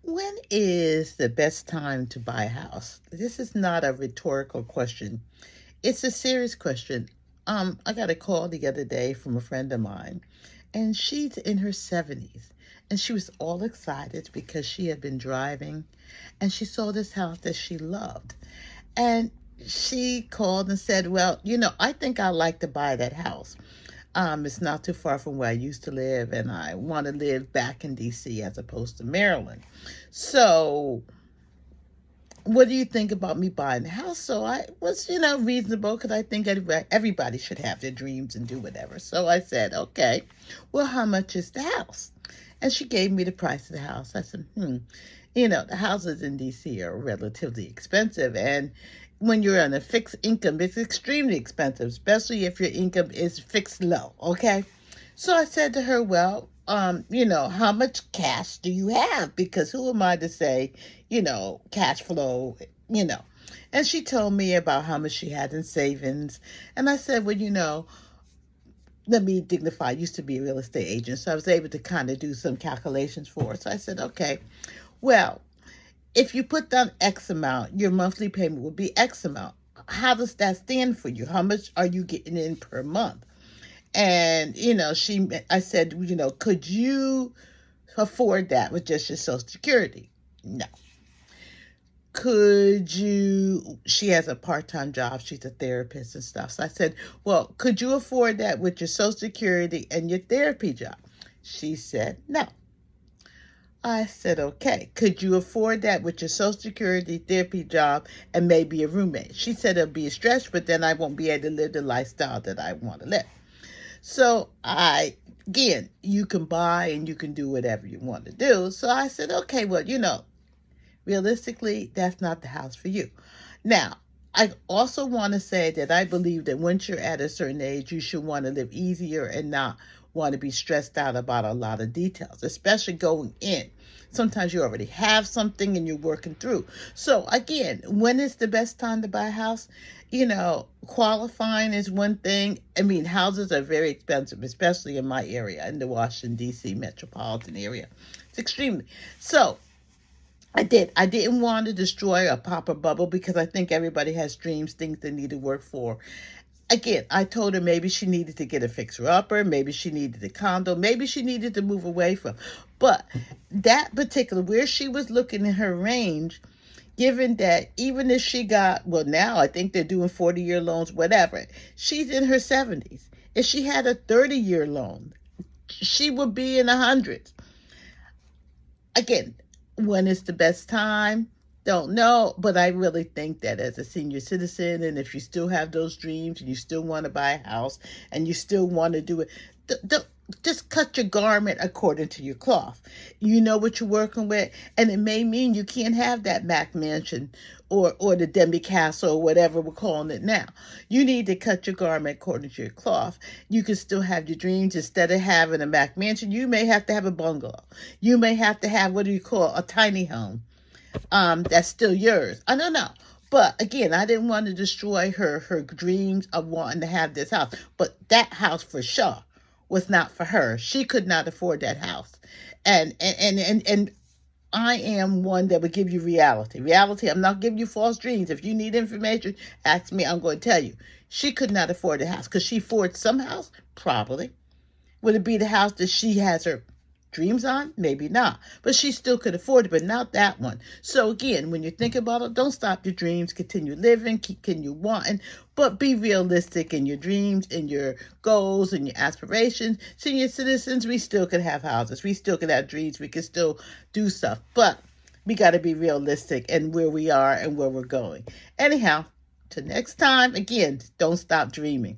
When is the best time to buy a house? This is not a rhetorical question. It's a serious question. I got a call the other day from a friend of mine, and she's in her 70s. And she was all excited because she had been driving and she saw this house that she loved. And she called and said, well, I think I'd like to buy that house. It's not too far from where I used to live, and I want to live back in DC as opposed to Maryland. So, what do you think about me buying the house? So I was, reasonable because I think everybody should have their dreams and do whatever. So I said, okay, well, how much is the house? And she gave me the price of the house. I said, the houses in DC are relatively expensive. And when you're on a fixed income, it's extremely expensive, especially if your income is fixed low. Okay. So I said to her, well, how much cash do you have? Because who am I to say, cash flow, you know. And she told me about how much she had in savings. And I said, well, let me dignify. I used to be a real estate agent, so I was able to kind of do some calculations for her. So I said, okay, well, if you put down X amount, your monthly payment would be X amount. How does that stand for you? How much are you getting in per month? And, I said, could you afford that with just your Social Security? No. She has a part-time job. She's a therapist and stuff. So I said, well, could you afford that with your Social Security and your therapy job? She said, no. I said, okay, could you afford that with your Social Security, therapy job, and maybe a roommate? She said it'll be a stretch, but then I won't be able to live the lifestyle that I want to live. So again, you can buy and you can do whatever you want to do. So I said, okay, well, realistically, that's not the house for you. Now, I also want to say that I believe that once you're at a certain age, you should want to live easier and not want to be stressed out about a lot of details, especially going in. Sometimes you already have something and you're working through. So again, when is the best time to buy a house? Qualifying is one thing. I mean, houses are very expensive, especially in my area, in the Washington, D.C. metropolitan area. It's extremely. So I did. I didn't want to destroy or pop a bubble because I think everybody has dreams, things they need to work for. Again, I told her maybe she needed to get a fixer-upper, maybe she needed a condo, maybe she needed to move away from. But that particular, where she was looking in her range, given that even if she got, well, now I think they're doing 40-year loans, whatever, she's in her 70s. If she had a 30-year loan, she would be in the hundreds. Again, when is the best time? Don't know, but I really think that as a senior citizen, and if you still have those dreams and you still want to buy a house and you still want to do it, just cut your garment according to your cloth. You know what you're working with, and it may mean you can't have that Mac mansion or the Demi Castle or whatever we're calling it now. You need to cut your garment according to your cloth. You can still have your dreams. Instead of having a Mac mansion, you may have to have a bungalow. You may have to have, what do you call, a tiny home. That's still yours. I don't know. But again, I didn't want to destroy her dreams of wanting to have this house. But that house for sure was not for her. She could not afford that house. And I am one that would give you reality. Reality, I'm not giving you false dreams. If you need information, ask me. I'm going to tell you. She could not afford the house. Could she afford some house? Probably. Would it be the house that she has her dreams on? Maybe not. But she still could afford it, but not that one. So again, when you think about it, don't stop your dreams. Continue living, continue wanting, but be realistic in your dreams, in your goals, and your aspirations. Senior citizens, we still could have houses. We still could have dreams. We can still do stuff. But we got to be realistic in where we are and where we're going. Anyhow, till next time, again, don't stop dreaming.